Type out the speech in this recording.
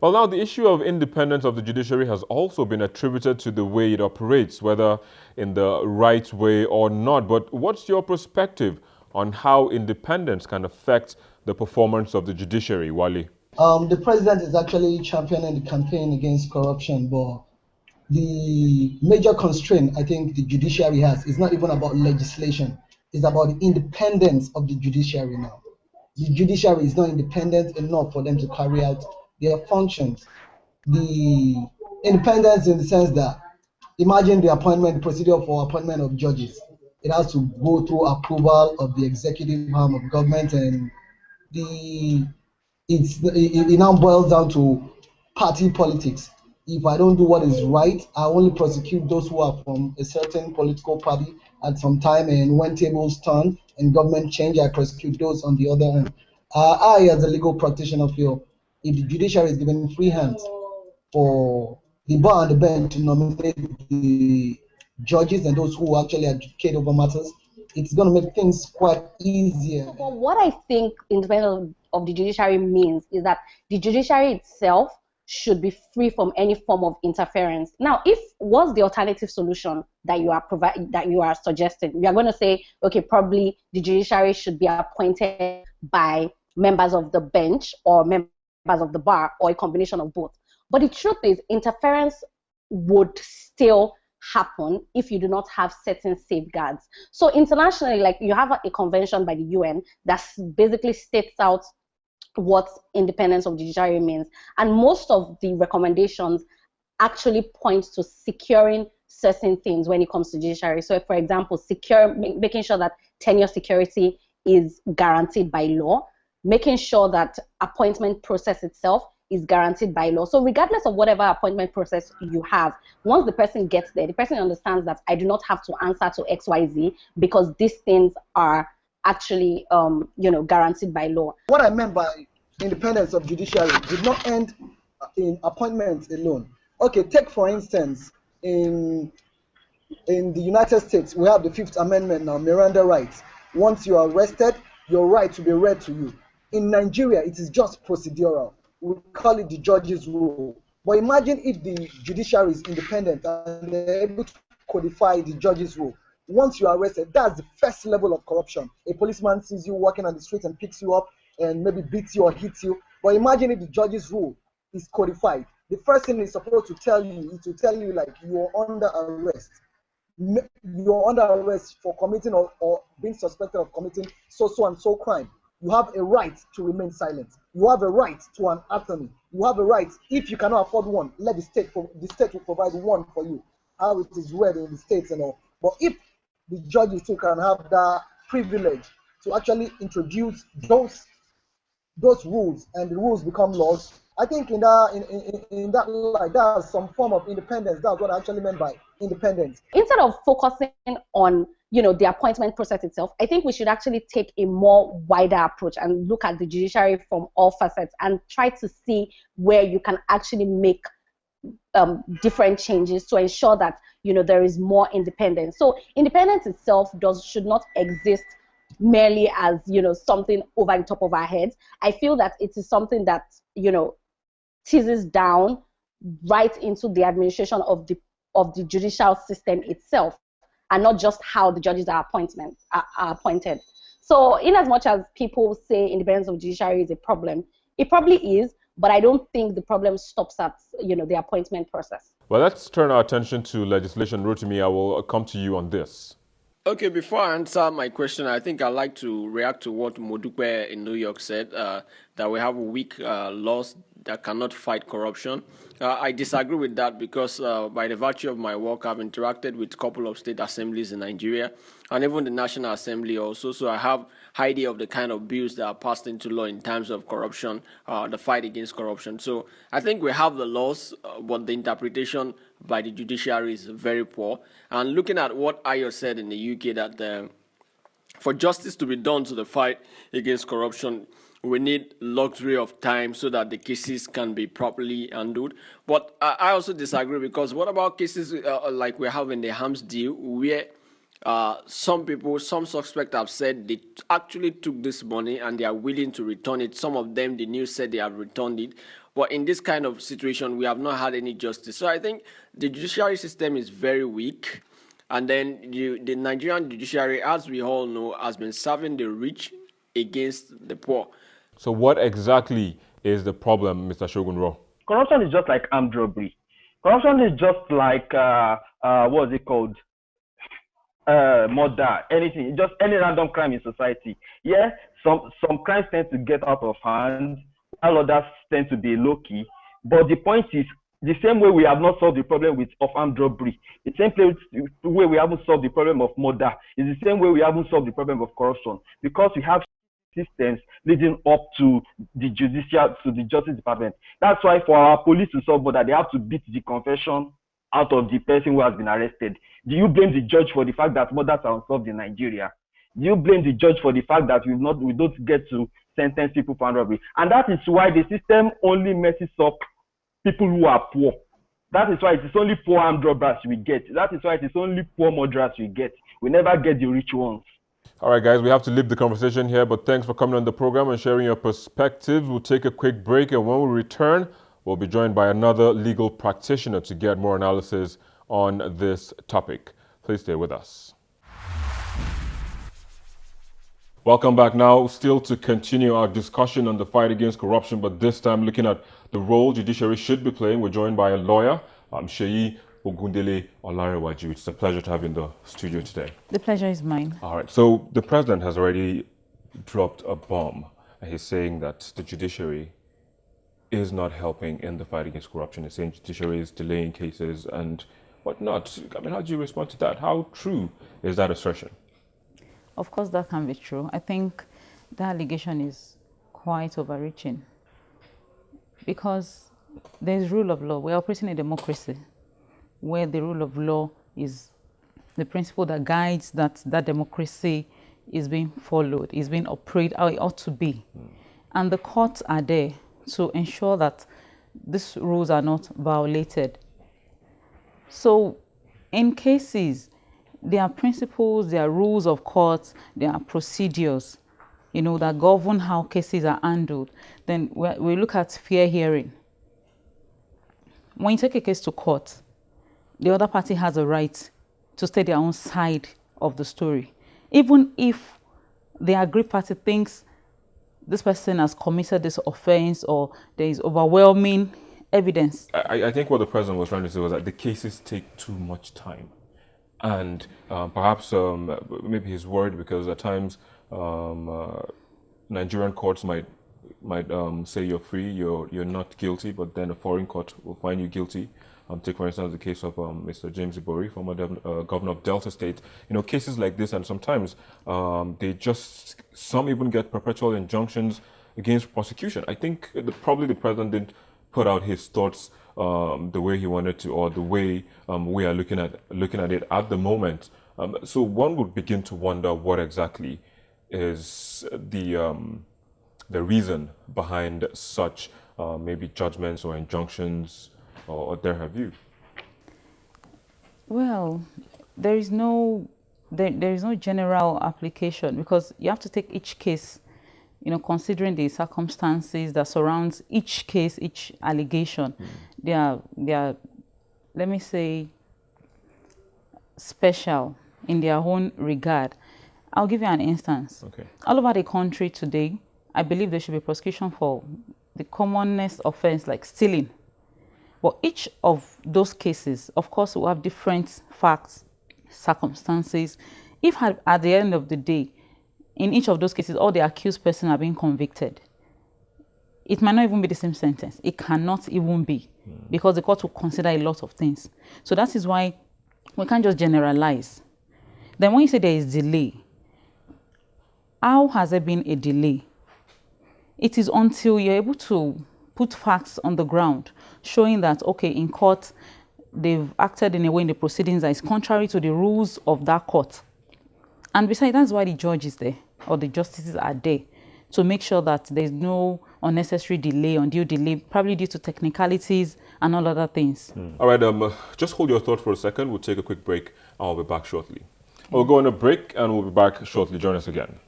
Well, now the issue of independence of the judiciary has also been attributed to the way it operates, whether in the right way or not. But what's your perspective on how independence can affect the performance of the judiciary, Wale? The president is actually championing the campaign against corruption, but the major constraint I think the judiciary has is not even about legislation, it's about the independence of the judiciary now. The judiciary is not independent enough for them to carry out their functions. The independence in the sense that imagine the procedure for appointment of judges. It has to go through approval of the executive arm of government, and the it now boils down to party politics. If I don't do what is right, I only prosecute those who are from a certain political party at some time, and when tables turn and government change, I prosecute those on the other hand. I, as a legal practitioner, feel if the judiciary is given free hands for the bar and the bench to nominate the judges and those who actually advocate over matters, it's going to make things quite easier. But what I think independence of the judiciary means is that the judiciary itself should be free from any form of interference. Now, if what's the alternative solution that you are suggesting? We are going to say, okay, probably the judiciary should be appointed by members of the bench or members of the bar, or a combination of both. But the truth is, interference would still happen if you do not have certain safeguards. So internationally, like you have a convention by the UN that basically states out what independence of judiciary means, and most of the recommendations actually point to securing certain things when it comes to judiciary. So for example, making sure that tenure security is guaranteed by law, making sure that appointment process itself is guaranteed by law. So regardless of whatever appointment process you have, once the person gets there, the person understands that I do not have to answer to XYZ because these things are actually guaranteed by law. What I meant by independence of judiciary did not end in appointments alone. Okay, take for instance, in the United States, we have the Fifth Amendment now, Miranda rights. Once you are arrested, your right to be read to you. In Nigeria, it is just procedural. We call it the judge's rule. But imagine if the judiciary is independent and they're able to codify the judge's rule. Once you are arrested, that's the first level of corruption. A policeman sees you walking on the street and picks you up and maybe beats you or hits you. But imagine if the judge's rule is codified. The first thing it's supposed to tell you is to tell you like you are under arrest. You're under arrest for committing or being suspected of committing so and so crime. You have a right to remain silent. You have a right to an attorney. You have a right, if you cannot afford one, let the state will provide one for you. How it is read in the states and all. But if the judges too can have that privilege to actually introduce those rules and the rules become laws, I think in that light, that's some form of independence. That's what I actually meant by independence. Instead of focusing on the appointment process itself, I think we should actually take a more wider approach and look at the judiciary from all facets and try to see where you can actually make different changes to ensure that there is more independence. So independence itself should not exist merely as something over the top of our heads. I feel that it is something that teases down right into the administration of the judicial system itself, and not just how the judges are appointed. So in as much as people say independence of judiciary is a problem, it probably is, but I don't think the problem stops at the appointment process. Well, let's turn our attention to legislation. Rotimi, I will come to you on this. Okay, before I answer my question, I think I'd like to react to what Modupe in New York said, that we have weak laws that cannot fight corruption. I disagree with that because by the virtue of my work, I've interacted with a couple of state assemblies in Nigeria and even the National Assembly also. So I have idea of the kind of bills that are passed into law in terms of corruption, the fight against corruption. So I think we have the laws, but the interpretation by the judiciary is very poor. And looking at what Ayo said in the UK, that for justice to be done to the fight against corruption, we need luxury of time so that the cases can be properly handled. But I also disagree, because what about cases like we have in the Hams deal, where some suspects have said they actually took this money and they are willing to return it. Some of them, the news said they have returned it. But in this kind of situation, we have not had any justice. So I think the judiciary system is very weak. And then the Nigerian judiciary, as we all know, has been serving the rich against the poor. So what exactly is the problem, Mr. Shogunro? Corruption is just like armed robbery. Corruption is just like what is it called? Murder, anything, just any random crime in society. Yeah, some crimes tend to get out of hand, while others tend to be low key. But the point is, the same way we have not solved the problem of armed robbery, the same way we haven't solved the problem of murder, is the same way we haven't solved the problem of corruption, because we have systems leading up to the justice department. That's why for our police to solve murder, they have to beat the confession out of the person who has been arrested. Do you blame the judge for the fact that murders are unsolved in Nigeria? Do you blame the judge for the fact that we don't get to sentence people for armed robbery? And that is why the system only messes up people who are poor. That is why it is only poor armed robbers we get. That is why it is only poor murderers we get. We never get the rich ones. All right, guys, we have to leave the conversation here, but thanks for coming on the program and sharing your perspectives. We'll take a quick break, and when we return, we'll be joined by another legal practitioner to get more analysis on this topic. Please stay with us. Welcome back now, still to continue our discussion on the fight against corruption, but this time looking at the role judiciary should be playing. We're joined by a lawyer, Sheyi Ogundele Olarewaju. It's a pleasure to have you in the studio today. The pleasure is mine. All right, so the president has already dropped a bomb, and he's saying that the judiciary is not helping in the fight against corruption. He's saying judiciary is delaying cases and whatnot. I mean, how do you respond to that? How true is that assertion? Of course, that can be true. I think the allegation is quite overreaching because there is rule of law. We're operating in a democracy where the rule of law is the principle that guides that democracy is being followed, is being operated how it ought to be. And the courts are there to ensure that these rules are not violated. So in cases, there are principles, there are rules of courts, there are procedures, that govern how cases are handled. Then we look at fair hearing. When you take a case to court, the other party has a right to state their own side of the story. Even if the aggrieved party thinks this person has committed this offense or there is overwhelming evidence. I think what the president was trying to say was that the cases take too much time. And perhaps maybe he's worried because at times Nigerian courts might say you're free, you're not guilty, but then a foreign court will find you guilty. Take for instance the case of Mr. James Ibori, former governor of Delta State. Cases like this, and sometimes some even get perpetual injunctions against prosecution. I think probably the president didn't put out his thoughts the way he wanted to, or the way we are looking at it at the moment. So one would begin to wonder what exactly is the reason behind such maybe judgments or injunctions, or there have you. Well, there is no general application because you have to take each case, considering the circumstances that surrounds each case, each allegation. They are, let me say, special in their own regard. I'll give you an instance. Okay. All over the country today, I believe there should be prosecution for the commonest offense like stealing. But each of those cases, of course, will have different facts, circumstances. If at the end of the day, in each of those cases, all the accused persons are being convicted, it might not even be the same sentence. It cannot even be because the court will consider a lot of things. So that is why we can't just generalize. Then when you say there is delay, how has there been a delay? It is until you're able to put facts on the ground showing that, okay, in court, they've acted in a way in the proceedings that is contrary to the rules of that court. And besides, that's why the judge is there, or the justices are there, to make sure that there's no unnecessary delay, undue delay, probably due to technicalities and all other things. All right, just hold your thought for a second. We'll take a quick break, and I'll be back shortly. Okay. We'll go on a break, and we'll be back shortly. Join us again.